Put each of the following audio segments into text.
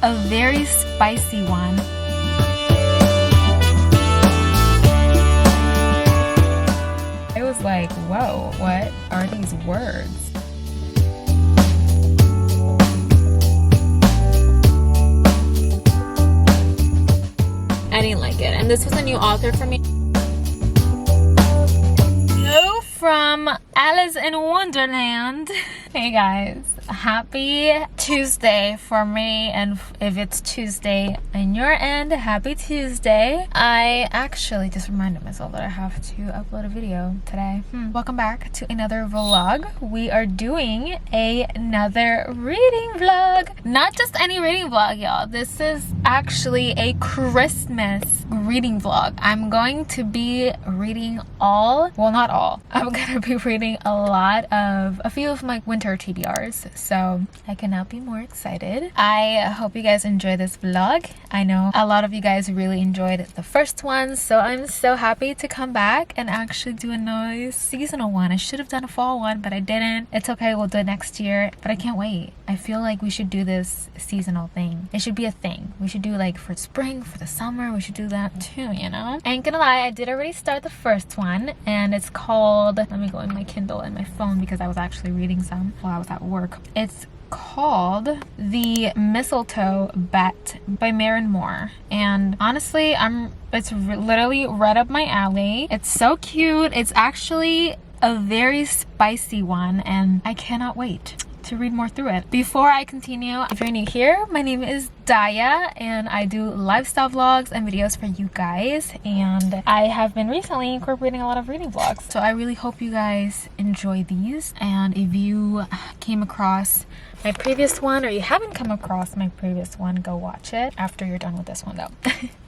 a very spicy one. I was like, whoa, what are these words? I didn't like it, and this was a new author for me. Hello from Alice in Wonderland. Hey guys, happy Tuesday for me, and if it's Tuesday on your end, happy Tuesday. I actually just reminded myself that I have to upload a video today. Welcome back to another vlog. We are doing another reading vlog. Not just any reading vlog, y'all. This is actually a Christmas reading vlog. I'm going to be reading not all. I'm gonna be reading a few of my winter TBRs, so I cannot be more excited. I hope you guys enjoy this vlog. I know a lot of you guys really enjoyed the first one, so I'm so happy to come back and actually do a nice seasonal one. I should have done a fall one, but I didn't. It's okay, we'll do it next year, but I can't wait. I feel like we should do this seasonal thing. It should be a thing. We should do like for spring, for the summer, we should do that too, you know? I ain't gonna lie, I did already start the first one, and it's called, let me go in my Kindle and my phone because I was actually reading some while I was at work. It's called The Mistletoe Bet by Maren Moore, and honestly it's literally right up my alley. It's so cute. It's actually a very spicy one, and I cannot wait to read more through it. Before I continue, if you're new here, my name is Daya, and I do lifestyle vlogs and videos for you guys, and I have been recently incorporating a lot of reading vlogs, so I really hope you guys enjoy these. And if you came across my previous one, or you haven't come across my previous one, go watch it after you're done with this one though.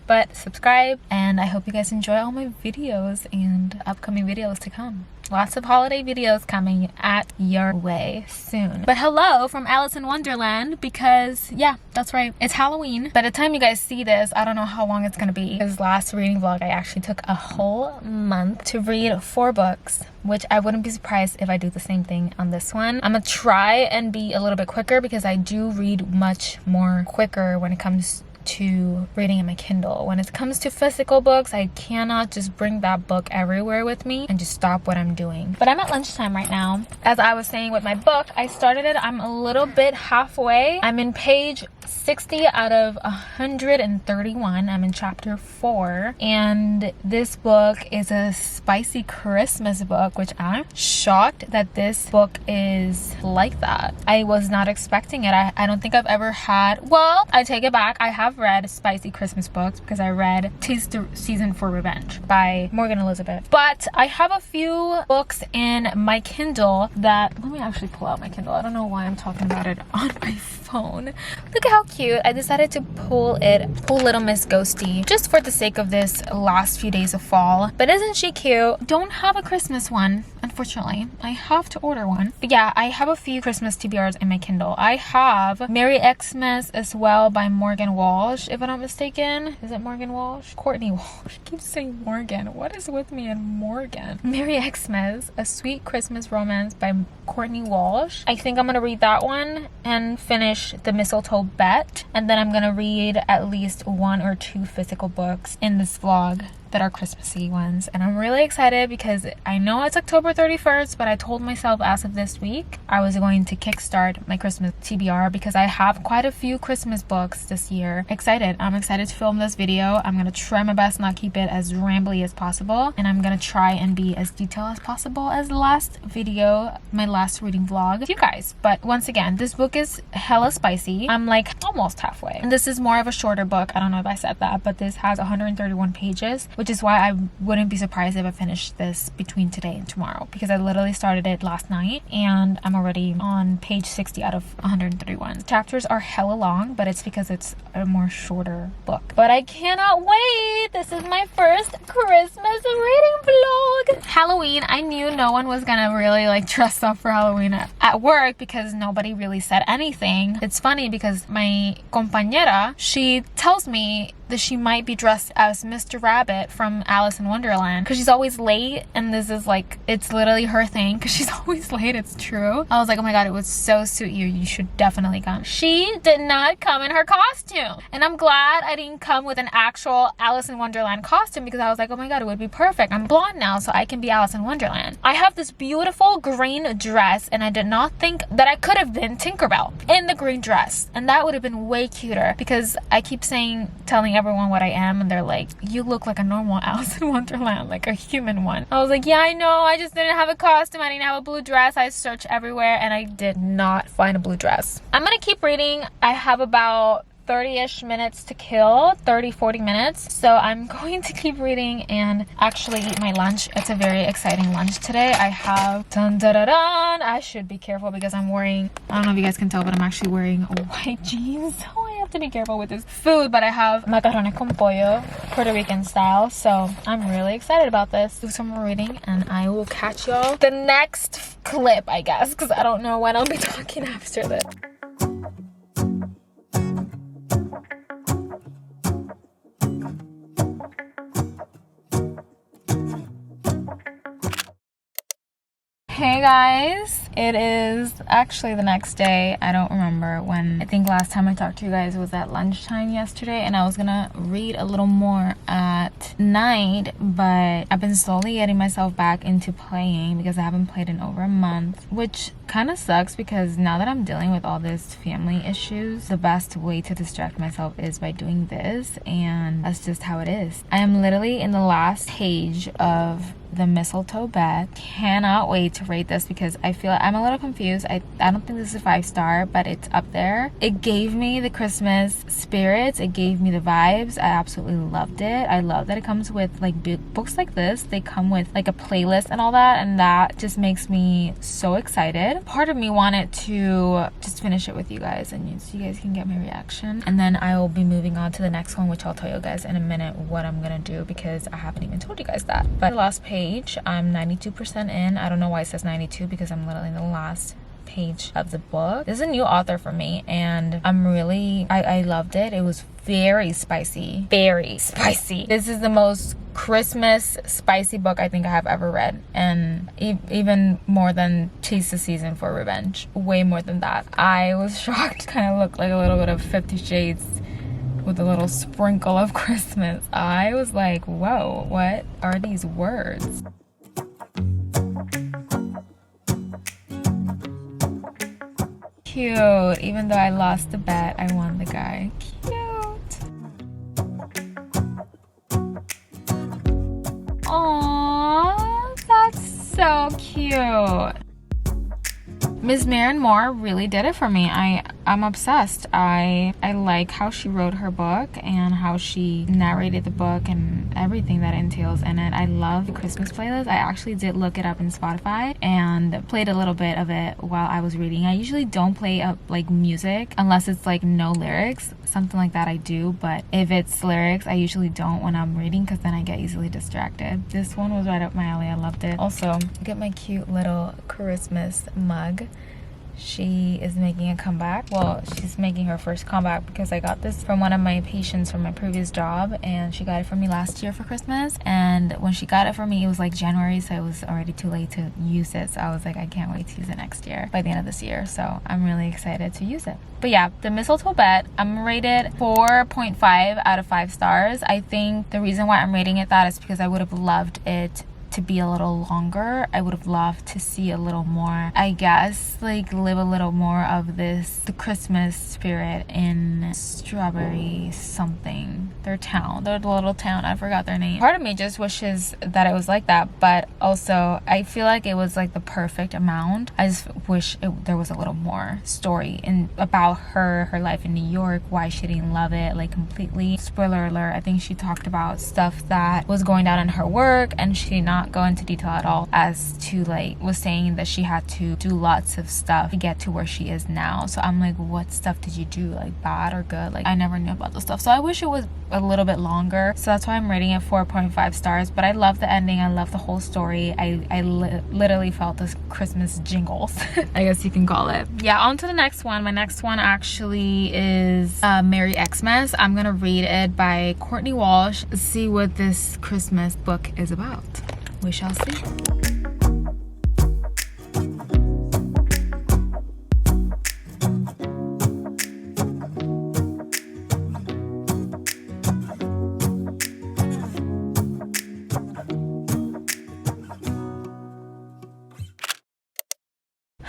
But subscribe, and I hope you guys enjoy all my videos and upcoming videos to come. Lots of holiday videos coming at your way soon. But hello from Alice in Wonderland, because yeah, that's right, it's Halloween. By the time you guys see this, I don't know how long it's gonna be. This last reading vlog, I actually took a whole month to read 4 books, which I wouldn't be surprised if I do the same thing on this one. I'm gonna try and be a little bit quicker, because I do read much more quicker when it comes to reading in my Kindle. When it comes to physical books, I cannot just bring that book everywhere with me and just stop what I'm doing. But I'm at lunchtime right now. As I was saying with my book, I started it, I'm a little bit halfway. I'm in page 60 out of 131. I'm in chapter 4, and this book is a spicy Christmas book, which I'm shocked that this book is like that. I was not expecting it. I don't think I've ever had, well, I take it back, I have read spicy Christmas books because I read Tis the Season for Revenge by Morgan Elizabeth, but I have a few books in my Kindle that, let me actually pull out my Kindle. I don't know why I'm talking about it on my phone. Look at how cute. I decided to pull Little Miss Ghosty just for the sake of this last few days of fall. But isn't she cute? Don't have a Christmas one, unfortunately. I have to order one. But yeah, I have a few Christmas TBRs in my Kindle. I have Merry Xmas as well by Morgan Walsh, if I'm not mistaken. Is it Morgan Walsh? Courtney Walsh. I keep saying Morgan. What is with me and Morgan? Merry Xmas, A Sweet Christmas Romance by Courtney Walsh. I think I'm gonna read that one and finish The Mistletoe Bet, and then I'm gonna read at least 1 or 2 physical books in this vlog that are Christmassy ones. And I'm really excited because I know it's October 31st, but I told myself as of this week I was going to kickstart my Christmas TBR because I have quite a few Christmas books this year. I'm excited to film this video. I'm gonna try my best not keep it as rambly as possible, and I'm gonna try and be as detailed as possible as the last video, my last reading vlog with you guys. But once again, this book is hella spicy. I'm like almost halfway, and this is more of a shorter book. I don't know if I said that, but this has 131 pages, which is why I wouldn't be surprised if I finished this between today and tomorrow, because I literally started it last night and I'm already on page 60 out of 131. Chapters are hella long, but it's because it's a more shorter book. But I cannot wait. This is my first Christmas reading vlog. Halloween, I knew no one was gonna really like dress up for Halloween at work because nobody really said anything. It's funny because my compañera, she tells me that she might be dressed as Mr. Rabbit from Alice in Wonderland, because she's always late, and this is like, it's literally her thing, because she's always late. It's true. I was like, oh my god, it would so suit you. You should definitely come. She did not come in her costume, and I'm glad I didn't come with an actual Alice in Wonderland costume, because I was like, oh my god, it would be perfect. I'm blonde now, so I can be Alice in Wonderland. I have this beautiful green dress, and I did not think that I could have been Tinkerbell in the green dress, and that would have been way cuter, because I keep telling everyone what I am, and they're like, you look like a normal Alice in Wonderland, like a human one. I was like, yeah, I know, I just didn't have a costume, I didn't have a blue dress. I searched everywhere and I did not find a blue dress. I'm gonna keep reading. I have about 30-ish minutes to kill, 30-40 minutes, so I'm going to keep reading and actually eat my lunch. It's a very exciting lunch today. I have dun dun dun dun. I should be careful because I'm wearing, I don't know if you guys can tell, but I'm actually wearing white jeans, so I have to be careful with this food. But I have macarrones con pollo, Puerto Rican style, so I'm really excited about this. Do some more reading and I will catch y'all the next clip, I guess, because I don't know when I'll be talking after this. Hey guys, it is actually the next day. I don't remember when. I think last time I talked to you guys was at lunchtime yesterday, and I was gonna read a little more at night, but I've been slowly getting myself back into playing because I haven't played in over a month, which kind of sucks because now that I'm dealing with all these family issues, the best way to distract myself is by doing this, and that's just how it is. I am literally in the last page of the mistletoe bed. Cannot wait to rate this because I feel I'm a little confused. I don't think this is a 5-star, but it's up there. It gave me the Christmas spirits. It gave me the vibes. I absolutely loved it. I love that it comes with like books like this. They come with like a playlist and all that, and that just makes me so excited. Part of me wanted to just finish it with you guys, and so you guys can get my reaction, and then I will be moving on to the next one, which I'll tell you guys in a minute what I'm gonna do because I haven't even told you guys that. But the last page, I'm 92% in. I don't know why it says 92 because I'm literally in the last page of the book. This is a new author for me, and I loved it. It was very spicy. This is the most Christmas spicy book I think I have ever read, and even more than Tis the Season for Revenge. Way more than that. I was shocked. Kind of looked like a little bit of 50 Shades with a little sprinkle of Christmas. I was like, whoa, what are these words? Cute. Even though I lost the bet, I won the guy. Cute. Aww, that's so cute. Ms. Maren Moore really did it for me. I'm obsessed. I like how she wrote her book and how she narrated the book and everything that entails in it. I love the Christmas playlist. I actually did look it up in Spotify and played a little bit of it while I was reading. I usually don't play up like music unless it's like no lyrics. Something like that I do, but if it's lyrics, I usually don't when I'm reading because then I get easily distracted. This one was right up my alley. I loved it. Also, get my cute little Christmas mug. She is making a comeback. Well, she's making her first comeback because I got this from one of my patients from my previous job, and she got it for me last year for Christmas. And when she got it for me, it was like January, so it was already too late to use it. So I was like, I can't wait to use it next year, by the end of this year. So I'm really excited to use it. But yeah, the mistletoe bed, I'm rated 4.5 out of 5 stars. I think the reason why I'm rating it that is because I would have loved it to be a little longer. I would have loved to see a little more, I guess, like live a little more of the Christmas spirit in Strawberry something, their little town, I forgot their name. Part of me just wishes that it was like that, but also I feel like it was like the perfect amount. I just wish there was a little more story about her life in New York, why she didn't love it, like completely. Spoiler alert, I think she talked about stuff that was going down in her work and she did not not go into detail at all as to like, was saying that she had to do lots of stuff to get to where she is now. So I'm like, what stuff did you do, like bad or good? Like I never knew about the stuff, so I wish it was a little bit longer. So that's why I'm rating it 4.5 stars. But I love the ending, I love the whole story. I literally felt this Christmas jingles I guess you can call it. Yeah, on to the next one. My next one actually is Merry Xmas. I'm gonna read it by Courtney Walsh. See what this Christmas book is about. We shall see.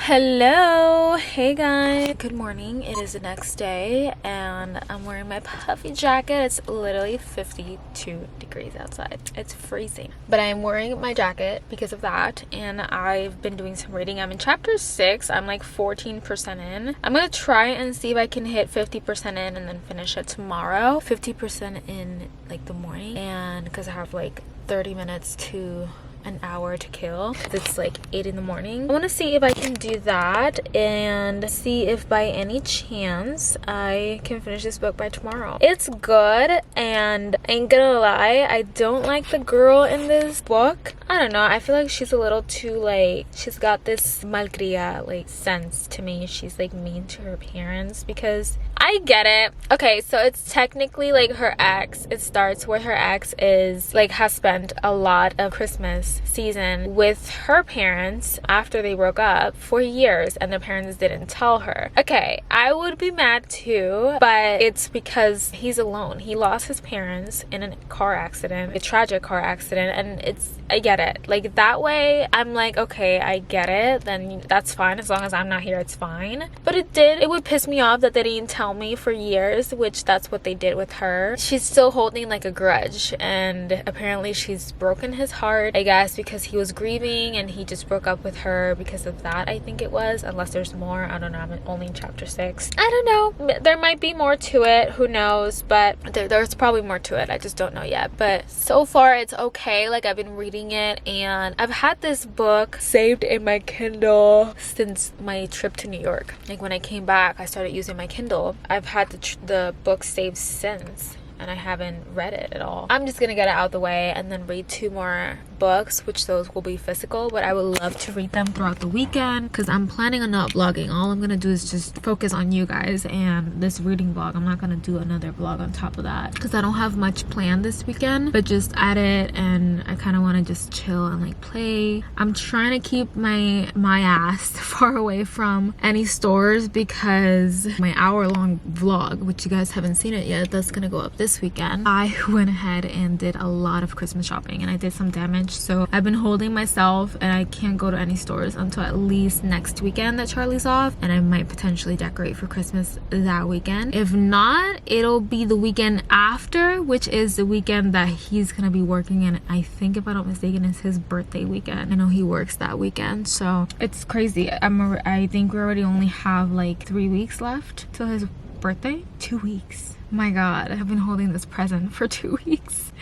Hello, hey guys, good morning. It is the next day and I'm wearing my puffy jacket. It's literally 52 degrees outside. It's freezing, but I'm wearing my jacket because of that. And I've been doing some reading. I'm in chapter 6. I'm like 14% in. I'm gonna try and see if I can hit 50% in and then finish it tomorrow. 50% in like the morning, and because I have like 30 minutes to an hour to kill. It's like 8 in the morning. I want to see if I can do that and see if by any chance I can finish this book by tomorrow. It's good, and ain't gonna lie, I don't like the girl in this book. I don't know, I feel like she's a little too like, she's got this malcria like sense to me. She's like mean to her parents, because I get it. Okay, so it's technically like her ex. It starts where her ex is like, has spent a lot of Christmas season with her parents after they broke up for years, and the parents didn't tell her. Okay, I would be mad too, but it's because he's alone. He lost his parents in a car accident, a tragic car accident, and I get it. Like that way, I'm like, okay, I get it. Then that's fine. As long as I'm not here, it's fine. But it would piss me off that they didn't tell me for years, which that's what they did with her. She's still holding like a grudge, and apparently she's broken his heart, I guess, because he was grieving and he just broke up with her because of that. I think it was, unless there's more. I don't know. I'm only in chapter 6. I don't know. There might be more to it. Who knows? But there's probably more to it. I just don't know yet. But so far, it's okay. Like, I've been reading it, and I've had this book saved in my Kindle since my trip to New York. Like, when I came back, I started using my Kindle. I've had the book saved since, and I haven't read it at all. I'm just gonna get it out of the way and then read 2 more books, which those will be physical, but I would love to read them throughout the weekend because I'm planning on not vlogging. All I'm gonna do is just focus on you guys and this reading vlog. I'm not gonna do another vlog on top of that because I don't have much planned this weekend, but just edit, and I kind of want to just chill and like play. I'm trying to keep my ass far away from any stores because my hour-long vlog, which you guys haven't seen it yet, that's gonna go up this weekend. I went ahead and did a lot of Christmas shopping, and I did some damage, so I've been holding myself, and I can't go to any stores until at least next weekend that Charlie's off, and I might potentially decorate for Christmas that weekend. If not, it'll be the weekend after, which is the weekend that he's gonna be working, and I think, if I'm not mistaken, it's his birthday weekend. I know he works that weekend, so it's crazy. I think we already only have like 3 weeks left till his birthday. 2 weeks. My god, I've been holding this present for 2 weeks.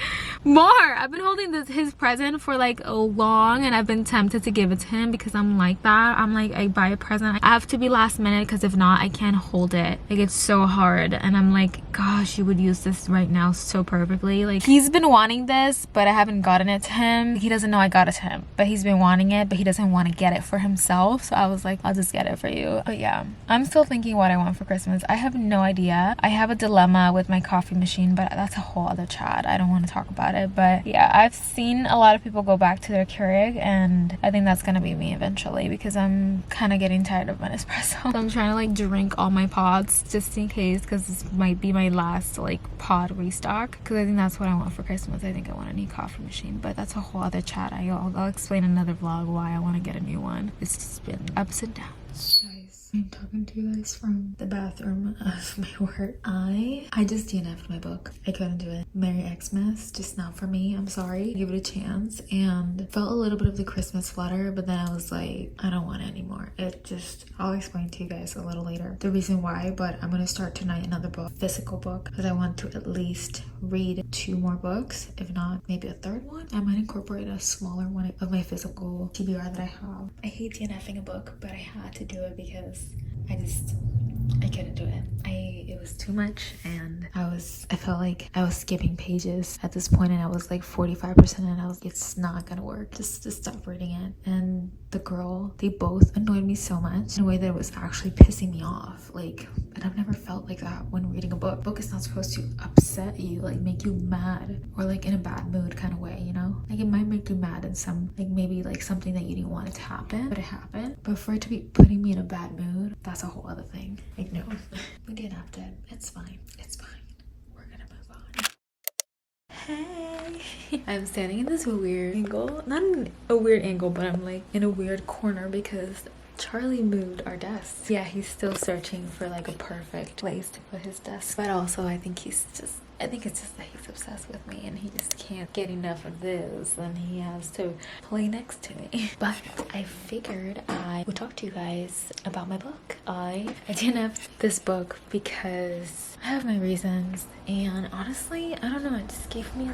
More! I've been holding his present for like a long, and I've been tempted to give it to him because I'm like that. I'm like, I buy a present, I have to be last minute, because if not, I can't hold it. Like, it's so hard, and I'm like, gosh, you would use this right now so perfectly. Like, he's been wanting this, but I haven't gotten it to him. He doesn't know I got it to him, but he's been wanting it, but he doesn't want to get it for himself. So I was like, I'll just get it for you. But yeah, I'm still thinking what I want for Christmas. I have no idea. I have a dilemma with my coffee machine, but that's a whole other chat. I don't want to talk about it. But yeah, I've seen a lot of people go back to their Keurig, and I think that's gonna be me eventually, because I'm kind of getting tired of my espresso. So I'm trying to like drink all my pods just in case, because this might be my last like pod restock, because I think that's what I want for Christmas. I think I want a new coffee machine, but that's a whole other chat. I'll explain another vlog why I want to get a new one. It's just been ups and downs. Guys, I'm talking to you guys from the bathroom of my work. I just DNF'd my book. I couldn't do it. Merry Xmas, just not for me. I'm sorry. Give it a chance, and felt a little bit of the Christmas flutter, but then I was like, I don't want it anymore. I'll explain to you guys a little later the reason why, but I'm gonna start tonight another book, physical book, because I want to at least read 2 more books, if not maybe a third one. I might incorporate a smaller one of my physical TBR that I have. I hate DNFing a book, but I had to do it because I couldn't do it. It was too much, and I felt like I was skipping pages at this point, and I was like 45%, and it's not gonna work. Just stop reading it. And the girl, they both annoyed me so much in a way that it was actually pissing me off. Like, and I've never felt like that when reading a book. A book is not supposed to upset you, like make you mad, or like in a bad mood kind of way, you know? Like it might make you mad in some, like maybe like something that you didn't want it to happen, but it happened. But for it to be putting me in a bad mood, that's a whole other thing. Like, no, we didn't have to. It's fine. It's fine. We're gonna move on. Hey, I'm standing in this weird angle. Not in a weird angle, but I'm like in a weird corner because Charlie moved our desk. Yeah, he's still searching for like a perfect place to put his desk. But also I think it's just that he's obsessed with me and he just can't get enough of this, and he has to play next to me. But I figured I would talk to you guys about my book. I DNF'd this book because I have my reasons, and honestly, I don't know, it just gave me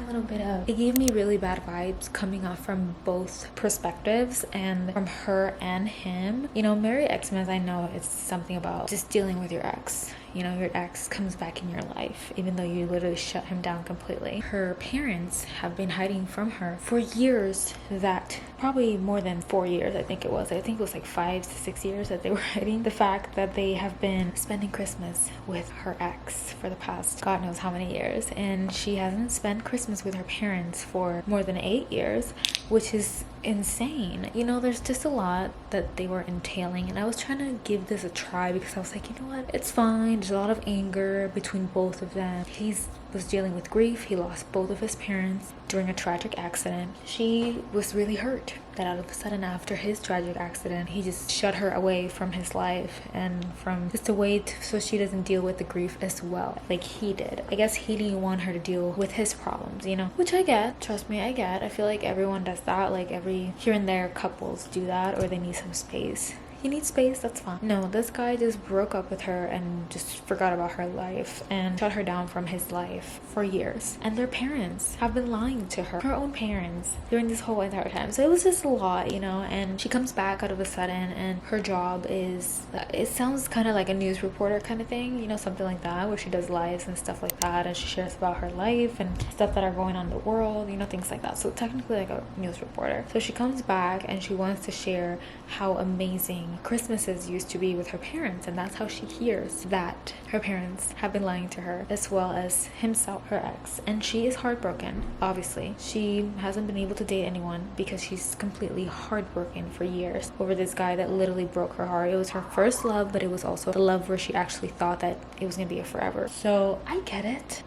it gave me really bad vibes coming off from both perspectives, and from her and him. You know, Merry Xmas, I know it's something about just dealing with your ex. You know, your ex comes back in your life even though you literally shut him down completely. Her parents have been hiding from her for years, that probably more than 4 years. I think it was like 5 to 6 years that they were hiding the fact that they have been spending Christmas with her ex for the past God knows how many years, and she hasn't spent Christmas with her parents for more than 8 years, which is insane. You know, there's just a lot that they were entailing, and I was trying to give this a try because I was like, you know what, it's fine. There's a lot of anger between both of them. He was dealing with grief. He lost both of his parents during a tragic accident. She was really hurt that all of a sudden after his tragic accident, he just shut her away from his life and from just a way so she doesn't deal with the grief as well like he did. I guess he didn't want her to deal with his problems, you know, which I get. Trust me, I get. I feel like everyone does that. Like every here and there couples do that, or they need some space. You need space, that's fine. No, this guy just broke up with her and just forgot about her life and shut her down from his life for years. And their parents have been lying to her own parents, during this whole entire time. So it was just a lot, you know, and she comes back out of a sudden, and her job is, it sounds kind of like a news reporter kind of thing, you know, something like that, where she does lives and stuff like that, and she shares about her life and stuff that are going on in the world, you know, things like that. So technically like a news reporter. So she comes back and she wants to share how amazing Christmases used to be with her parents, and that's how she hears that her parents have been lying to her, as well as himself, her ex. And she is heartbroken. Obviously, she hasn't been able to date anyone because she's completely heartbroken for years over this guy that literally broke her heart. It was her first love, but it was also the love where she actually thought that it was gonna be a forever. So I get it.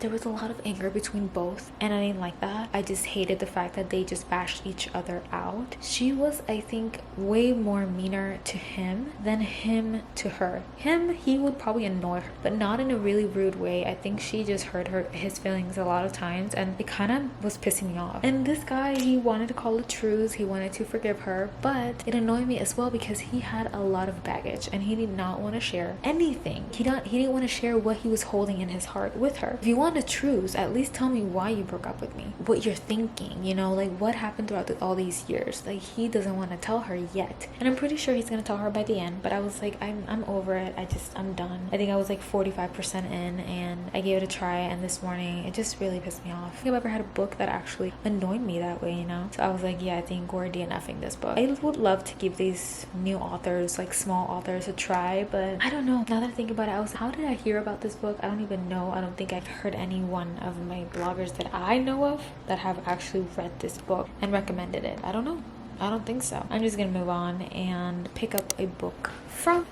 There was a lot of anger between both, and I didn't like that. I just hated the fact that they just bashed each other out. She was, I think, way more meaner to him than him to her. He would probably annoy her, but not in a really rude way. I think she just hurt his feelings a lot of times, and it kind of was pissing me off. And this guy, he wanted to call a truce, he wanted to forgive her, but it annoyed me as well because he had a lot of baggage and he did not want to share anything. He didn't want to share what he was holding in his heart with her. If you want a truce, at least tell me why you broke up with me, what you're thinking, you know, like what happened throughout all these years. Like, he doesn't want to tell her yet, and I'm pretty sure he's gonna tell her by the end, but I was like, I'm over it. I'm done. I think I was like 45% in, and I gave it a try, and this morning it just really pissed me off. I don't think I've ever had a book that actually annoyed me that way, you know. So I was like, yeah, I think we're DNFing this book. I would love to give these new authors, like small authors, a try, but I don't know. Now that I think about it, how did I hear about this book? I don't even know. I don't think I've heard any one of my bloggers that I know of that have actually read this book and recommended it. I don't know. I don't think so. I'm just gonna move on and pick up a book from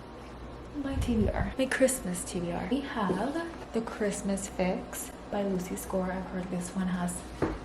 my TBR, my Christmas TBR. We have The Christmas Fix by Lucy Score. I've heard this one has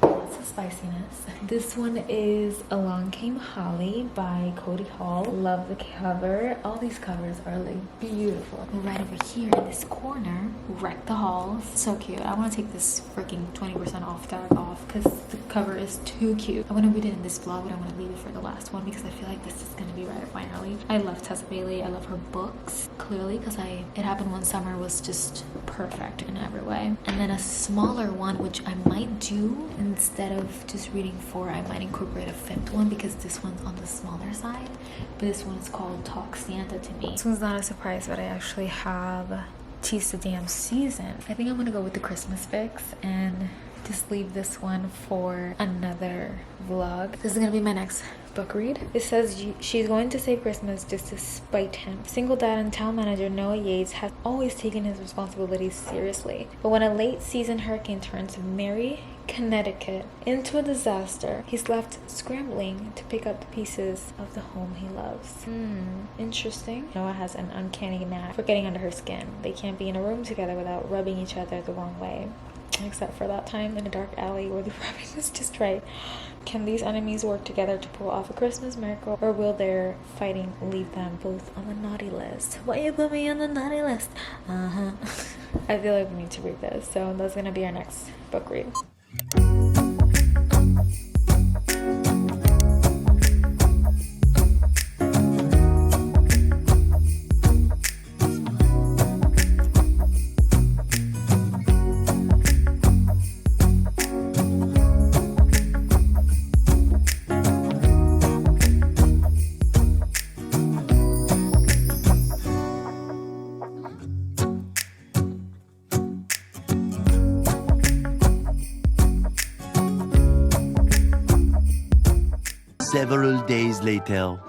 a lot lots of spiciness. This one is Along Came Holly by Cody Hall. Love the cover. All these covers are like beautiful. And right over here in this corner, Wreck the Halls. So cute. I want to take this freaking 20% off tag off because the cover is too cute. I want to read it in this vlog, but I want to leave it for the last one because I feel like this is going to be right up my alley. I love Tessa Bailey. I love her books, clearly, because It Happened One Summer was just perfect in every way. And then a smaller one, which I might do instead of just reading 4, I might incorporate a 5th one because this one's on the smaller side. But this one is called Talk Santa to Me. This one's not a surprise, but I actually have Tis the Damn Season. I think I'm gonna go with the Christmas fix and just leave this one for another vlog. This is gonna be my next book read. It says she's going to save Christmas just to spite him. Single dad and town manager Noah Yates has always taken his responsibilities seriously. But when a late season hurricane turns Mary, Connecticut into a disaster, he's left scrambling to pick up the pieces of the home he loves. Interesting. Noah has an uncanny knack for getting under her skin. They can't be in a room together without rubbing each other the wrong way. Except for that time in a dark alley where the rubbing was just right. Can these enemies work together to pull off a Christmas miracle, or will their fighting leave them both on the naughty list? Why you put me on the naughty list? I feel like we need to read this, so that's gonna be our next book read. Several days later.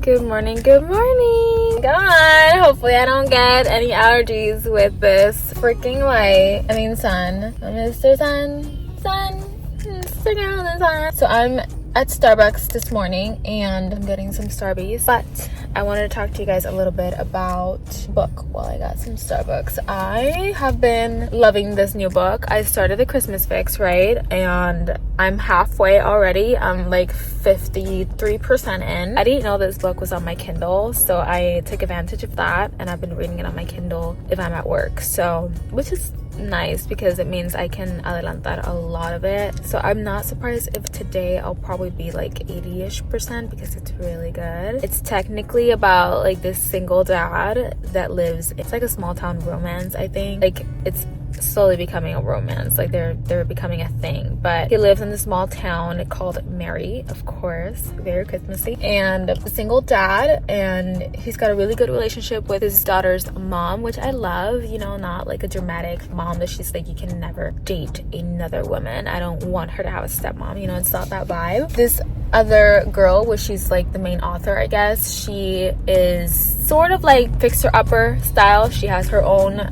Good morning, good morning. God, hopefully I don't get any allergies with this freaking light. I mean sun. Mr. Mr. Golden Sun. So I'm at Starbucks this morning and I'm getting some Starbies, but I wanted to talk to you guys a little bit about book while I got some Starbucks. I have been loving this new book. I started the Christmas fix, right? And I'm halfway already. I'm like 53% in. I didn't know this book was on my Kindle, so I took advantage of that and I've been reading it on my Kindle if I'm at work. So, which is nice because it means I can adelantar a lot of it. So I'm not surprised if today I'll probably be like 80-ish% because it's really good. It's technically about like this single dad that lives, it's like a small town romance, I think. Like it's slowly becoming a romance, like they're becoming a thing, but he lives in this small town called Mary, of course, very Christmassy, and a single dad, and he's got a really good relationship with his daughter's mom, which I love, you know, not like a dramatic mom that she's like, you can never date another woman, I don't want her to have a stepmom, you know, it's not that vibe. This other girl, which she's like the main author, I guess, she is sort of like fixer-upper style. She has her own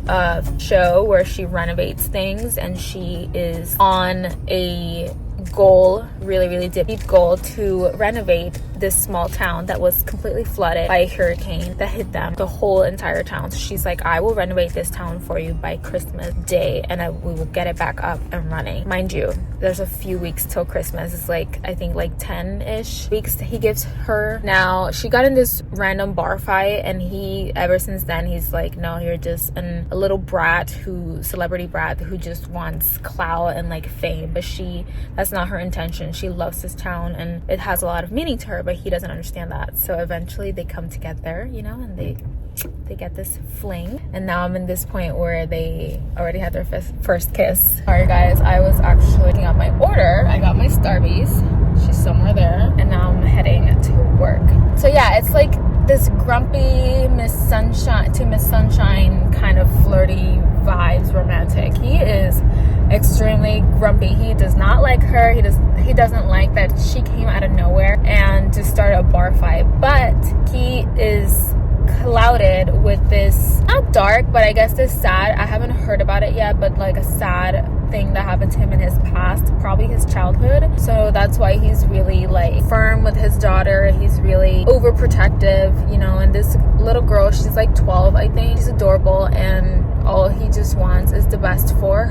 show where she renovates things, and she is on a goal, really deep goal, to renovate this small town that was completely flooded by a hurricane that hit them, the whole entire town. So she's like, I will renovate this town for you by Christmas Day, and we will get it back up and running. Mind you, there's a few weeks till Christmas. It's like, I think like 10-ish weeks that he gives her. Now, she got in this random bar fight, and he, ever since then, he's like, no, you're just a little celebrity brat who just wants clout and like fame, but that's not her intention. She loves this town and it has a lot of meaning to her, but he doesn't understand that. So eventually they come together, you know, and they get this fling, and now I'm in this point where they already had their first kiss. Alright guys, I was actually looking at my order. I got my Starbies, she's somewhere there, and now I'm heading to work. So yeah, it's like this grumpy Miss Sunshine kind of flirty vibes, romantic. He is extremely grumpy. He does not like her. He doesn't like that she came out of nowhere and to start a bar fight, but he is clouded with this, not dark, but I guess this sad, I haven't heard about it yet, but like a sad thing that happened to him in his past, probably his childhood. So that's why he's really like firm with his daughter. He's really overprotective, you know, and this little girl, she's like 12, I think. She's adorable, and all he just wants is the best for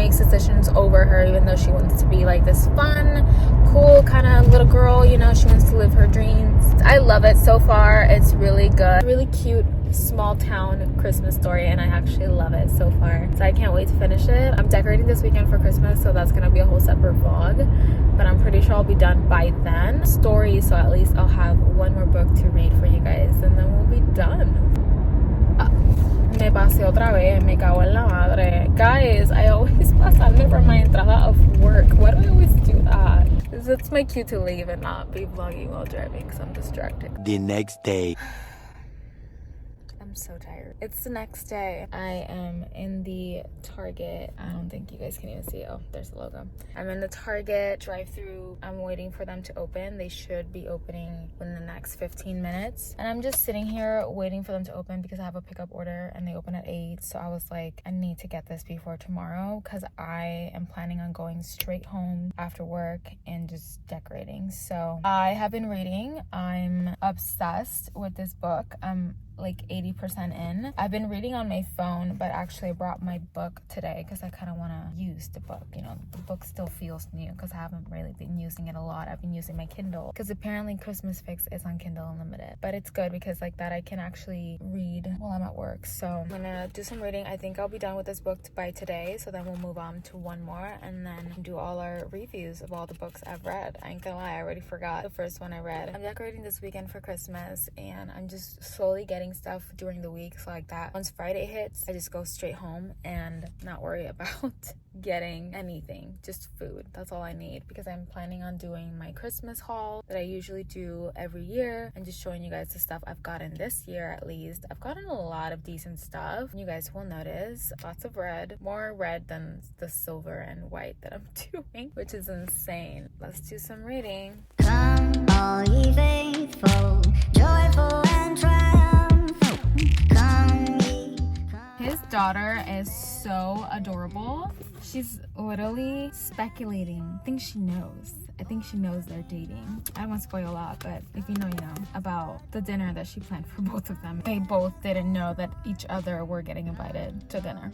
makes decisions over her, even though she wants to be like this fun, cool kind of little girl, you know. She wants to live her dreams. I love it so far. It's really good, really cute, small town Christmas story, and I actually love it so far. So I can't wait to finish it. I'm decorating this weekend for Christmas, so that's gonna be a whole separate vlog, but I'm pretty sure I'll be done by then. Story, so at least I'll have one more book to read for you guys, and then we'll be done. Me pasé otra vez, me cago en la madre. Guys, I always pasarme for my entrada of work. Why do I always do that? It's my cue to leave and not be vlogging while driving because I'm distracted. The next day. I'm so tired. It's the next day. I am in the Target. I don't think you guys can even see. Oh, there's the logo. I'm in the Target drive-through. I'm waiting for them to open. They should be opening within the next 15 minutes. And I'm just sitting here waiting for them to open because I have a pickup order and they open at 8. So I was like, I need to get this before tomorrow because I am planning on going straight home after work and just decorating. So I have been reading. I'm obsessed with this book. I'm like 80% in. I've been reading on my phone, but actually I brought my book today because I kind of want to use the book. You know, the book still feels new because I haven't really been using it a lot. I've been using my Kindle because apparently Christmas Fix is on Kindle Unlimited, but it's good because like that I can actually read while I'm at work. So I'm gonna do some reading. I think I'll be done with this book by today, so then we'll move on to one more and then do all our reviews of all the books I've read. I ain't gonna lie, I already forgot the first one I read. I'm decorating this weekend for Christmas and I'm just slowly getting stuff during the week, so like that once Friday hits I just go straight home and not worry about getting anything, just food. That's all I need because I'm planning on doing my Christmas haul that I usually do every year and just showing you guys the stuff I've gotten this year. At least I've gotten a lot of decent stuff. You guys will notice lots of red, more red than the silver and white that I'm doing, which is insane. Let's do some reading. Come all ye faithful, joyful and triumphant. His daughter is so adorable. She's literally speculating. I think she knows they're dating. I don't want to spoil a lot, but if you know, you know, about the dinner that she planned for both of them. They both didn't know that each other were getting invited to dinner.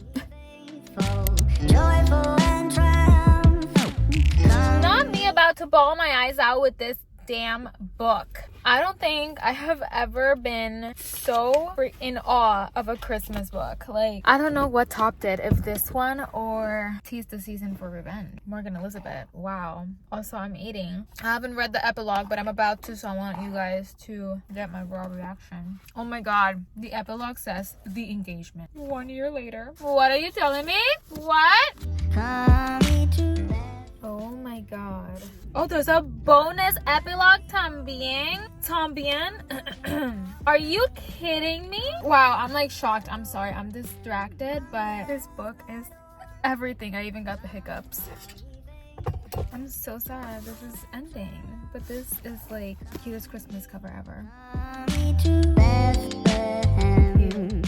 Joyful and triumphant. Not me about to bawl my eyes out with this damn book. I don't think I have ever been so in awe of a Christmas book. Like, I don't know what topped it, if this one or Tis the Season for Revenge. Morgan Elizabeth. Wow. Also, I'm eating. I haven't read the epilogue, but I'm about to, so I want you guys to get my raw reaction. Oh my god. The epilogue says the engagement. 1 year later. What are you telling me? What? Come ye to bed. Oh my god. Oh, there's a bonus epilogue también. Are you kidding me? Wow, I'm like shocked. I'm sorry, I'm distracted, but this book is everything. I even got the hiccups. I'm so sad this is ending, but this is like the cutest Christmas cover ever. Come ye to Bethlehem.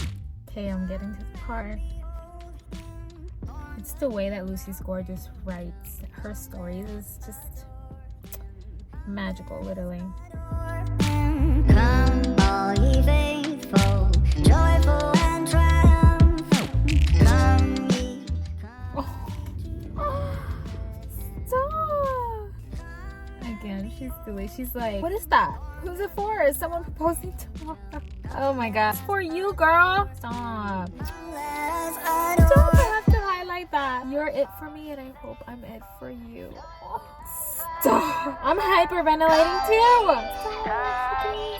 Okay, I'm getting to the part. It's the way that Lucy Score just writes her stories is just magical, literally. Come all ye faithful, joyful and triumphant. Come ye. Stop! Again, she's silly. She's like, what is that? Who's it for? Is someone proposing tomorrow? Oh my god. It's for you, girl. Stop. Don't have to highlight that. You're it for me and I hope I'm it for you. Stop. I'm hyperventilating too.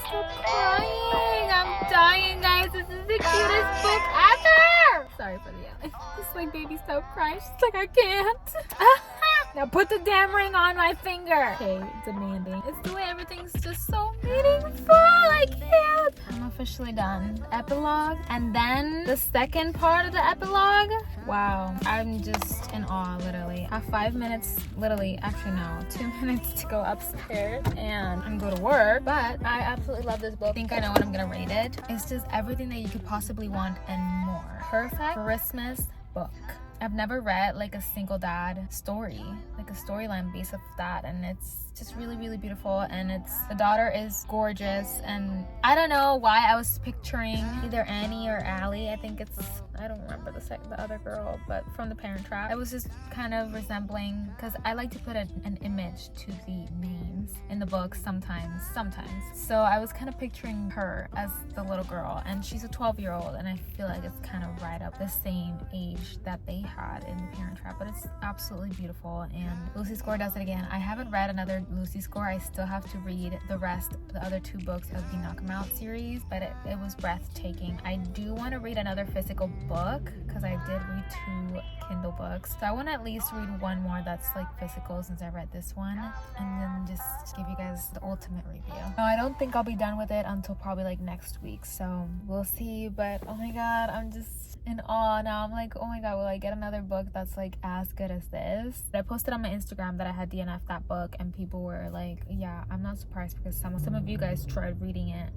Stop crying. I'm dying, guys. This is the cutest book ever. Sorry for the yelling. It's like, baby, stop crying. She's like, I can't. Now put the damn ring on my finger. Okay, demanding. It's the way everything's just so meaningful. I can't. I'm officially done. Epilogue. And then the second part of the epilogue. Wow. I'm just in awe, literally. I have 5 minutes, literally, actually no, 2 minutes to go upstairs and go to work. But I absolutely love this book. I think I know what I'm gonna rate it. It's just everything that you could possibly want and more. Perfect Christmas book. I've never read like a single dad story, like a storyline based off that, and it's just really, really beautiful. And the daughter is gorgeous, and I don't know why I was picturing either Annie or Allie. I think I don't remember the other girl, but from The Parent Trap. I was just kind of resembling, because I like to put an image to the names in the books sometimes. So I was kind of picturing her as the little girl, and she's a 12-year-old, and I feel like it's kind of right up the same age that they had in The Parent Trap. But it's absolutely beautiful, and Lucy Score does it again. I haven't read another Lucy Score. I still have to read the other 2 books of the Knock 'Em Out series, but it was breathtaking. I do want to read another physical book, because I did read 2 Kindle books, so I want to at least read one more that's like physical since I read this one, and then just give you guys the ultimate review. No, I don't think I'll be done with it until probably like next week, so we'll see. But oh my god, I'm just in awe now. I'm like, oh my god, will I get another book that's like as good as this? I posted on my Instagram that I had DNF that book, and people were like, yeah, I'm not surprised, because some of you guys tried reading it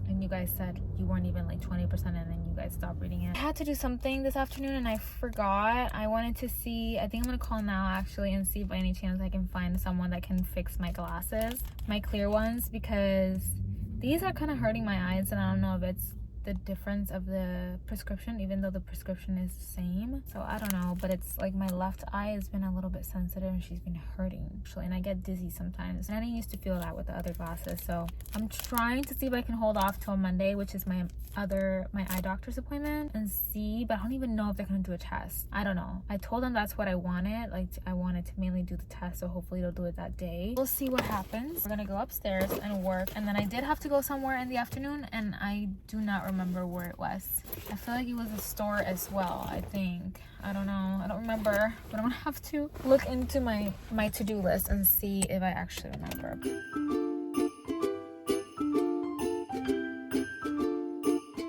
and you guys said you weren't even like 20% in, and you guys stopped reading it. I had to do something this afternoon and I forgot. I wanted to see, I think I'm gonna call now actually and see if by any chance I can find someone that can fix my glasses, my clear ones, because these are kind of hurting my eyes, and I don't know if it's the difference of the prescription, even though the prescription is the same. So I don't know, but it's like my left eye has been a little bit sensitive, and she's been hurting actually, and I get dizzy sometimes, and I didn't used to feel that with the other glasses. So I'm trying to see if I can hold off till Monday, which is my eye doctor's appointment, and see, but I don't even know if they're gonna do a test. I don't know. I told them that's what I wanted, like I wanted to mainly do the test, so hopefully they'll do it that day. We'll see what happens. We're gonna go upstairs and work, and then I did have to go somewhere in the afternoon, and I do not remember where it was. I feel like it was a store as well, I think. I don't know, I don't remember, but I'm gonna have to look into my to-do list and see if I actually remember.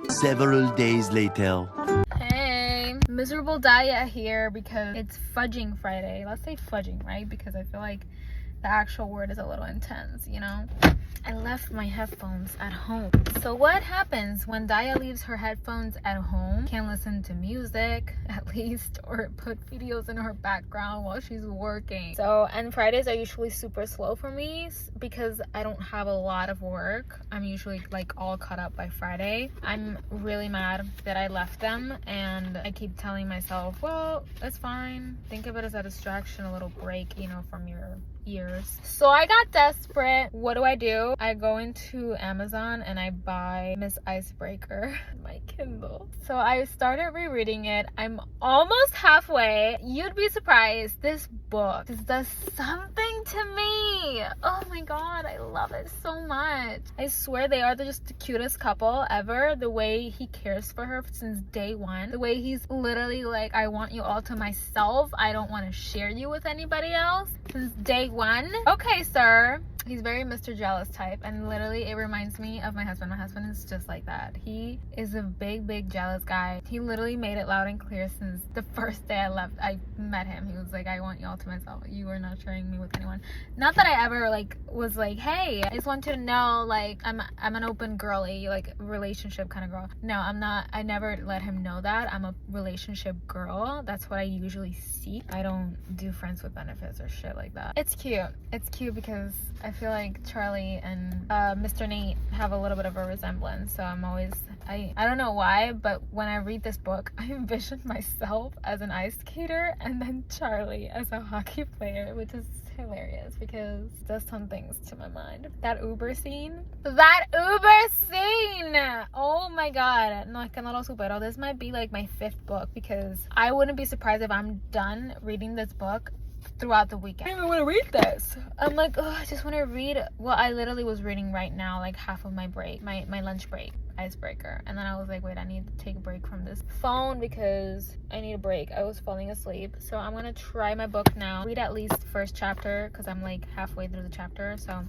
Several days later. Hey, miserable Daya here because it's fudging Friday. Let's say fudging, right? Because I feel like the actual word is a little intense, you know? I left my headphones at home. So what happens when Daya leaves her headphones at home? Can't listen to music, at least, or put videos in her background while she's working. So, and Fridays are usually super slow for me because I don't have a lot of work. I'm usually like all caught up by Friday. I'm really mad that I left them, and I keep telling myself, well, it's fine. Think of it as a distraction, a little break, you know, from your ears. So I got desperate. What do? I go into Amazon and I buy Miss Icebreaker, my Kindle. So I started rereading it. I'm almost halfway. You'd be surprised. This book does something to me. Oh my god, I love it so much. I swear they are just the cutest couple ever. The way he cares for her since day one. The way he's literally like, I want you all to myself. I don't want to share you with anybody else. Since day one. Okay, sir. He's very Mr. Jealous type, and literally it reminds me of my husband. My husband is just like that. He is a big jealous guy. He literally made it loud and clear since the first day I met him. He was like, I want y'all to myself. You are not sharing me with anyone. Not that I ever like was like, hey, I just want you to know, like, I'm an open girly, like relationship kind of girl. No, I'm not. I never let him know that I'm a relationship girl. That's what I usually seek. I don't do friends with benefits or shit like that. It's cute. It's cute because I feel like Charlie and Mr. Nate have a little bit of a resemblance. So I'm always, I don't know why, but when I read this book, I envision myself as an ice skater and then Charlie as a hockey player, which is hilarious because it does some things to my mind. That Uber scene. Oh my god. No, que no lo supero. This might be like my 5th book because I wouldn't be surprised if I'm done reading this book throughout the weekend. I don't even want to read this. I'm like, oh, I just want to read what I literally was reading right now, like half of my break, my lunch break, Icebreaker. And then I was like, wait, I need to take a break from this phone because I need a break. I was falling asleep. So I'm gonna try my book now, read at least the first chapter because I'm like halfway through the chapter. So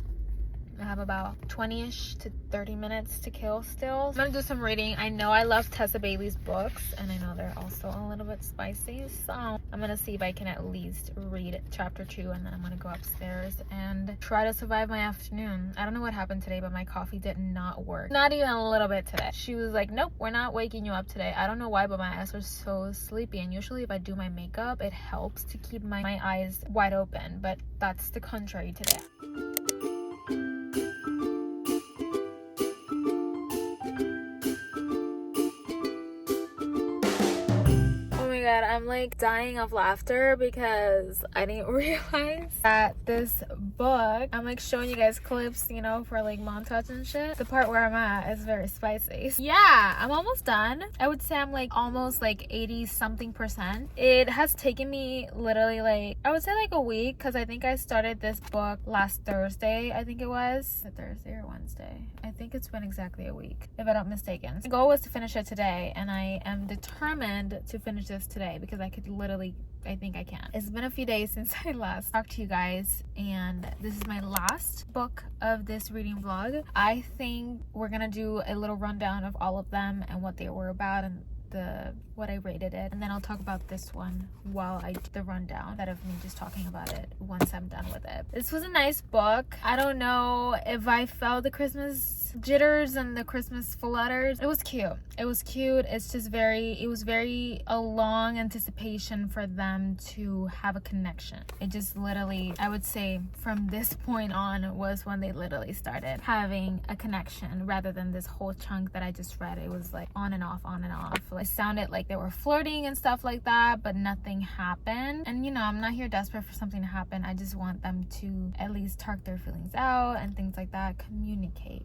I have about 20-ish to 30 minutes to kill still. I'm gonna do some reading. I know I love Tessa Bailey's books, and I know they're also a little bit spicy, so I'm gonna see if I can at least read chapter 2, and then I'm gonna go upstairs and try to survive my afternoon. I don't know what happened today, but my coffee did not work. Not even a little bit today. She was like, nope, we're not waking you up today. I don't know why, but my eyes are so sleepy, and usually if I do my makeup, it helps to keep my eyes wide open, but that's the contrary today. God, I'm like dying of laughter because I didn't realize that this book, I'm like showing you guys clips, you know, for like montage and shit. The part where I'm at is very spicy. Yeah, I'm almost done. I would say I'm like almost like 80 something percent. It has taken me literally like, I would say like a week, because I think I started this book last Thursday. I think it was Thursday or Wednesday. I think it's been exactly a week, if I'm not mistaken. The goal was to finish it today, and I am determined to finish this today because I could literally, I think I can. It's been a few days since I last talked to you guys, and this is my last book of this reading vlog. I think we're gonna do a little rundown of all of them and what they were about and what I rated it, and then I'll talk about this one while I do the rundown instead of me just talking about it once I'm done with it. This was a nice book. I don't know if I felt the Christmas jitters and the Christmas flutters. It was cute. It was cute. It's just it was very a long anticipation for them to have a connection. It just literally, I would say from this point on was when they literally started having a connection, rather than this whole chunk that I just read. It was like on and off, on and off. It sounded like they were flirting and stuff like that, but nothing happened. And you know, I'm not here desperate for something to happen. I just want them to at least talk their feelings out and things like that. Communicate.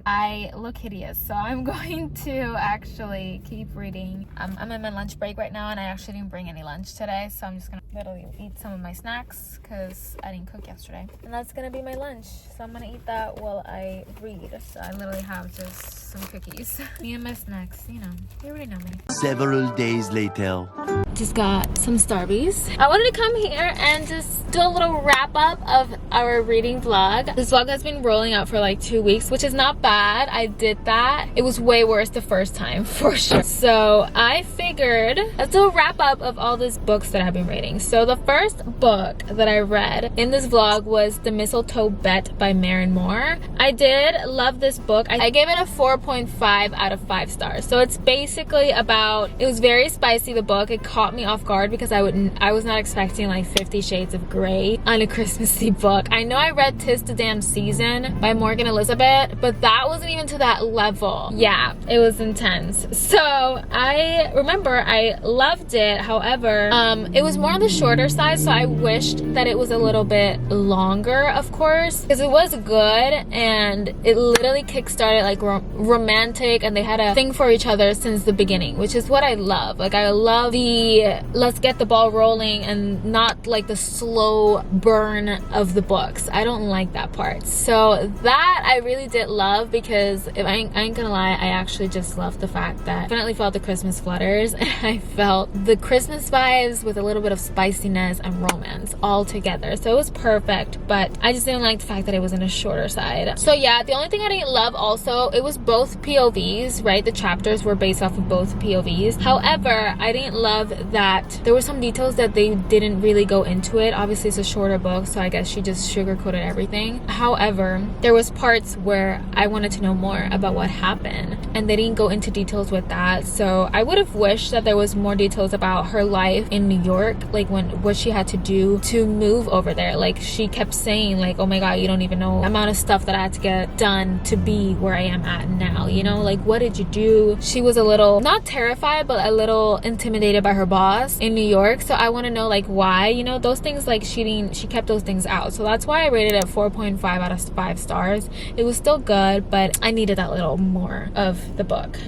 I look hideous, so I'm going to actually keep reading. I'm in my lunch break right now, and I actually didn't bring any lunch today, so I'm just gonna literally eat some of my snacks because I didn't cook yesterday, and that's gonna be my lunch. So I'm gonna eat that while I read. So I literally have just some cookies. Me and my snacks, you know, you already know me. Several days later. Just got some Starbies. I wanted to come here and just do a little wrap up of our reading vlog. This vlog has been rolling out for like 2 weeks, which is not bad. I did that. It was way worse the first time for sure. So I figured let's do a wrap up of all these books that I've been reading. So the first book that I read in this vlog was The Mistletoe Bet by Maren Moore. I did love this book. I gave it a 4.5 out of 5 stars. So it's basically about, it was very spicy, the book. It caught me off guard because I was not expecting like 50 Shades of Grey on a Christmassy book. I know I read 'Tis the Damn Season by Morgan Elizabeth, but that wasn't even to that level. Yeah, it was intense. So I remember I loved it. However, it was more on the shorter side, so I wished that it was a little bit longer, of course, because it was good, and it literally kickstarted like romantic, and they had a thing for each other since the beginning, which is what I love. Like, I love the let's get the ball rolling and not like the slow burn of the books. I don't like that part. So that I really did love, because if I ain't gonna lie, I actually just loved the fact that I definitely felt the Christmas flutters, and I felt the Christmas vibes with a little bit of spiciness and romance all together. So it was perfect, but I just didn't like the fact that it was in a shorter side. So yeah, the only thing I didn't love also, it was both POVs, right? The chapters were based off of both POVs. However, I didn't love that there were some details that they didn't really go into it. Obviously it's a shorter book, so I guess she just sugarcoated everything. However, there was parts where I wanted to know more about what happened, and they didn't go into details with that. So I would have wished that there was more details about her life in New York, like what she had to do to move over there. Like, she kept saying like, oh my god, you don't even know the amount of stuff that I had to get done to be where I am at now, you know? Like, what did you do? She was a little, not terrified, but a little intimidated by her boss in New York. So I want to know like why, you know, those things. Like, she kept those things out. So that's why I rated it 4.5 out of 5 stars. It was still good, but I needed that little more of the book.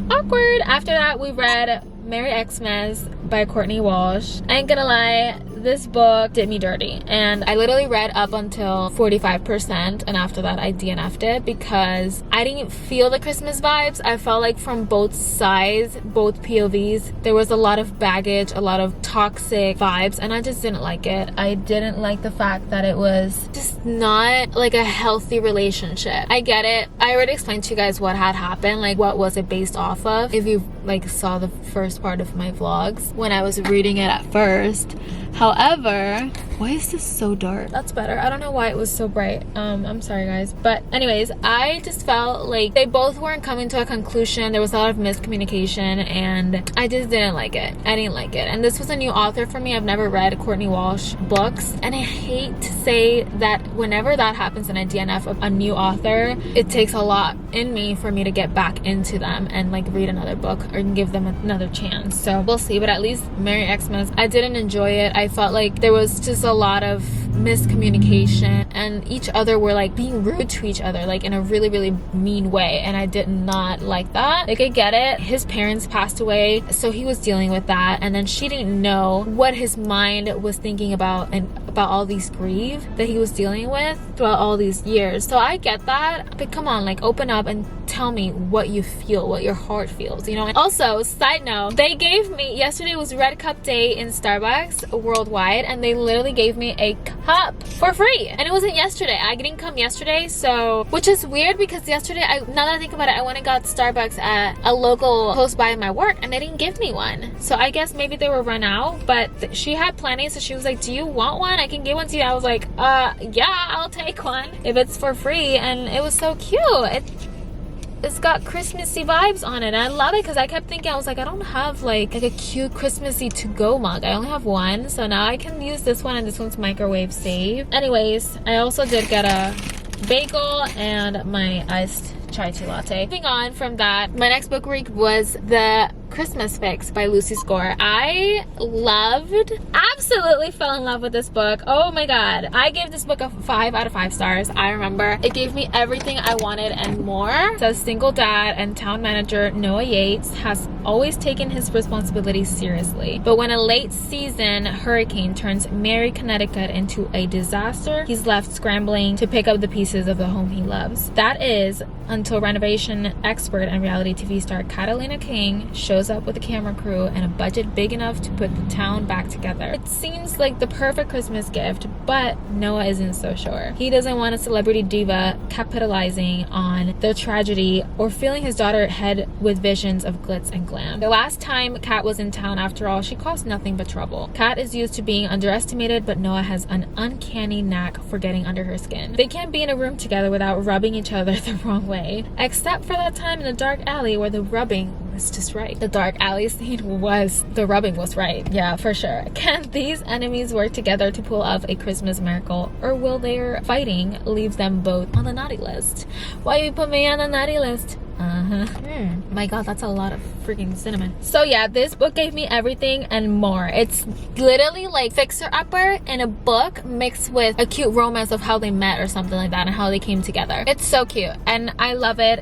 Awkward. After that, we read Merry Xmas by Courtney Walsh. I ain't gonna lie, this book did me dirty, and I literally read up until 45%, and after that I DNF'd it because I didn't feel the Christmas vibes. I felt like from both sides, both POVs, there was a lot of baggage, a lot of toxic vibes, and I just didn't like it. I didn't like the fact that it was just not like a healthy relationship. I get it. I already explained to you guys what had happened, like what was it based off of, if you like saw the first part of my vlogs when I was reading it at first. However, why is this so dark? That's better. I don't know why it was so bright. I'm sorry guys, but anyways, I just felt like they both weren't coming to a conclusion. There was a lot of miscommunication, and I just didn't like it. I didn't like it. And this was a new author for me. I've never read Courtney Walsh books, and I hate to say that whenever that happens and I DNF a new author, it takes a lot in me for me to get back into them and like read another book or give them another chance. So we'll see, but at least Merry Xmas, I didn't enjoy it. I felt like there was just a lot of miscommunication, and each other were like being rude to each other, like in a really, really mean way, and I did not like that. Like, I get it, his parents passed away, so he was dealing with that, and then she didn't know what his mind was thinking about, and about all these grief that he was dealing with throughout all these years. So I get that, but come on, like, open up and tell me what you feel, what your heart feels, you know. And also, side note, they gave me, yesterday was Red Cup Day in Starbucks worldwide, and they literally gave me a cup for free, and it wasn't yesterday. I didn't come yesterday, so, which is weird because yesterday, now that I think about it, I went and got Starbucks at a local close by my work, and they didn't give me one. So I guess maybe they were run out, but she had plenty, so she was like, do you want one? I can give one to you. I was like, yeah, I'll take one if it's for free. And it was so cute. It's got Christmassy vibes on it. I love it because I kept thinking, I was like, I don't have like a cute Christmassy to-go mug. I only have one, so now I can use this one, and this one's microwave safe. Anyways, I also did get a bagel and my iced chai tea latte. Moving on from that, my next book read was The Christmas Fix by Lucy Score. I absolutely fell in love with this book. Oh my god. I gave this book a 5 out of 5 stars. I remember it gave me everything I wanted and more. It says single dad and town manager Noah Yates has always taken his responsibilities seriously. But when a late season hurricane turns Mary, Connecticut into a disaster, he's left scrambling to pick up the pieces of the home he loves. That is until renovation expert and reality TV star Catalina King shows up with a camera crew and a budget big enough to put the town back together. It seems like the perfect Christmas gift, but Noah isn't so sure. He doesn't want a celebrity diva capitalizing on the tragedy or filling his daughter's head with visions of glitz and glam. The last time Kat was in town, after all, she caused nothing but trouble. Kat is used to being underestimated, but Noah has an uncanny knack for getting under her skin. They can't be in a room together without rubbing each other the wrong way, except for that time in the dark alley where the rubbing was just right. The dark alley scene was, the rubbing was right. Yeah, for sure. Can these enemies work together to pull off a Christmas miracle, or will their fighting leave them both on the naughty list? Why you put me on the naughty list? My god, that's a lot of freaking cinnamon. So yeah, this book gave me everything and more. It's literally like fixer-upper in a book mixed with a cute romance of how they met or something like that, and how they came together. It's so cute and I love it.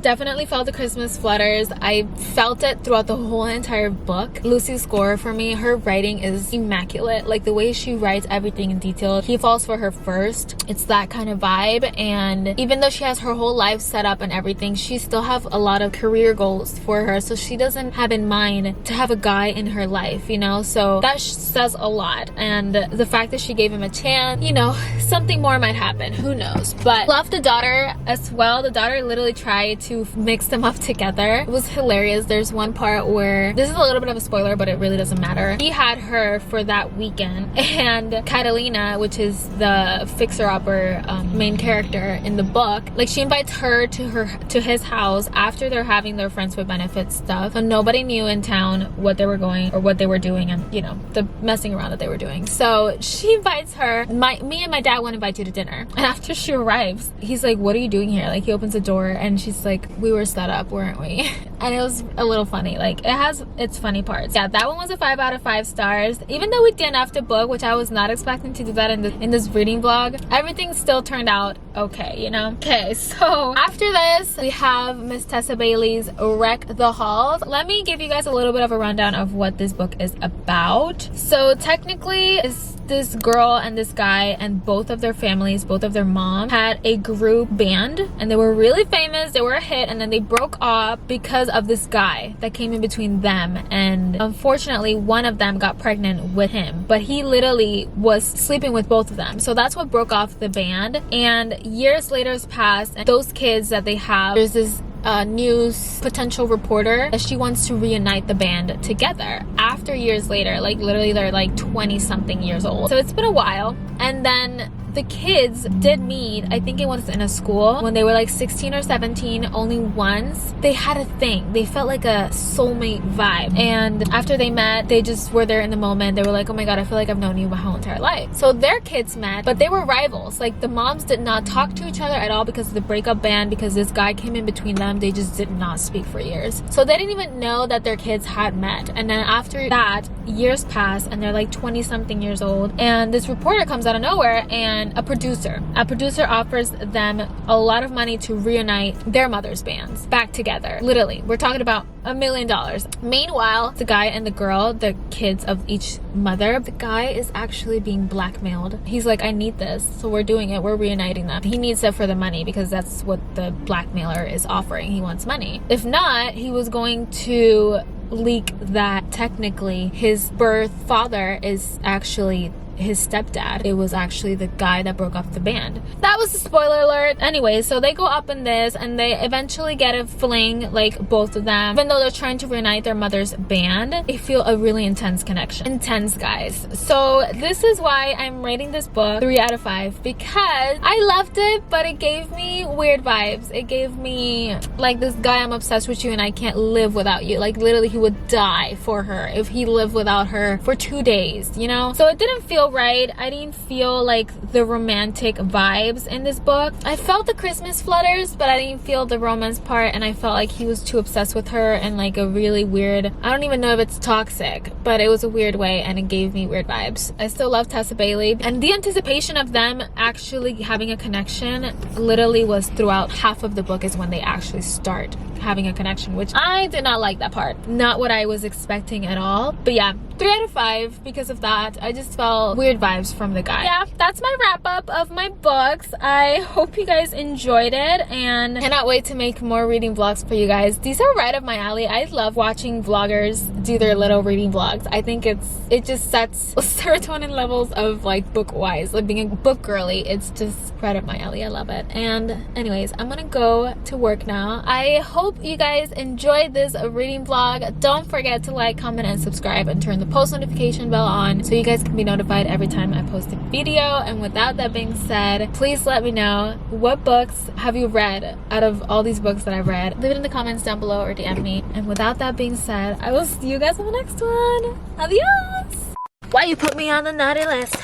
Definitely felt the Christmas flutters. I felt it throughout the whole entire book. Lucy Score, for me, her writing is immaculate. Like the way she writes everything in detail. He falls for her first. It's that kind of vibe, and even though she has her whole life set up and everything, she still have a lot of career goals for her, so she doesn't have in mind to have a guy in her life, you know. So that says a lot, and the fact that she gave him a chance, you know, something more might happen, who knows. But love the daughter as well. The daughter literally tried to mix them up together. It was hilarious. There's one part where, this is a little bit of a spoiler, but it really doesn't matter, he had her for that weekend, and Catalina, which is the fixer-upper main character in the book, like she invites her to his house after they're having their friends with benefits stuff, but nobody knew in town what they were going or what they were doing, and you know, the messing around that they were doing. So she invites her. Me and my dad want to invite you to dinner, and after she arrives, he's like, what are you doing here? Like, he opens the door and she's like, we were set up, weren't we? and it was a little funny. Like, it has its funny parts. Yeah, that one was a 5 out of 5 stars. Even though we DNF'd the book, which I was not expecting to do that in this reading vlog, everything still turned out okay, you know? Okay, so after this, we have Miss Tessa Bailey's Wreck the Halls. Let me give you guys a little bit of a rundown of what this book is about. So technically, it's this girl and this guy and both of their families, both of their moms, had a group band and they were really famous, they were a hit, and then they broke up because of this guy that came in between them, and unfortunately one of them got pregnant with him, but he literally was sleeping with both of them. So that's what broke off the band. And years later has passed, and those kids that they have, there's this news potential reporter that she wants to reunite the band together after years later. Like, literally they're like 20 something years old, so it's been a while. And then the kids did meet, I think it was in a school, when they were like 16 or 17, only once. They had a thing. They felt like a soulmate vibe. And after they met, they just were there in the moment. They were like, oh my god, I feel like I've known you my whole entire life. So their kids met, but they were rivals. Like, the moms did not talk to each other at all because of the breakup band, because this guy came in between them. They just did not speak for years. So they didn't even know that their kids had met. And then after that, years pass and they're like 20 something years old, and this reporter comes out of nowhere, and a producer offers them a lot of money to reunite their mother's bands back together. Literally, we're talking about $1 million. Meanwhile, the guy and the girl, the kids of each mother, the guy is actually being blackmailed. He's like, I need this, so we're doing it, we're reuniting them. He needs it for the money because that's what the blackmailer is offering. He wants money. If not, he was going to leak that technically his birth father is actually his stepdad. It was actually the guy that broke off the band. That was a spoiler alert. Anyway, so they go up in this and they eventually get a fling, like both of them. Even though they're trying to reunite their mother's band, they feel a really intense connection. Intense, guys. So this is why I'm rating this book 3 out of 5, because I loved it, but it gave me weird vibes. It gave me like, this guy, I'm obsessed with you and I can't live without you. Like, literally he would die for her if he lived without her for 2 days, you know? So it didn't feel right. I didn't feel like the romantic vibes in this book. I felt the Christmas flutters, but I didn't feel the romance part, and I felt like he was too obsessed with her in like a really weird, I don't even know if it's toxic, but it was a weird way and it gave me weird vibes. I still love Tessa Bailey, and the anticipation of them actually having a connection literally was throughout half of the book is when they actually start having a connection, which I did not like that part. Not what I was expecting at all. But yeah, 3 out of 5 because of that. I just felt weird vibes from the guy. Yeah, that's my wrap up of my books. I hope you guys enjoyed it, and cannot wait to make more reading vlogs for you guys. These are right up my alley. I love watching vloggers do their little reading vlogs. I think it just sets serotonin levels of like book wise, like being a book girly. It's just right up my alley. I love it. And anyways, I'm gonna go to work now. I hope you guys enjoyed this reading vlog. Don't forget to like, comment, and subscribe, and turn the post notification bell on so you guys can be notified every time I post a video. And without that being said, please let me know, what books have you read out of all these books that I've read? Leave it in the comments down below or DM me. And without that being said, I will see you guys on the next one. Adios! Why you put me on the naughty list?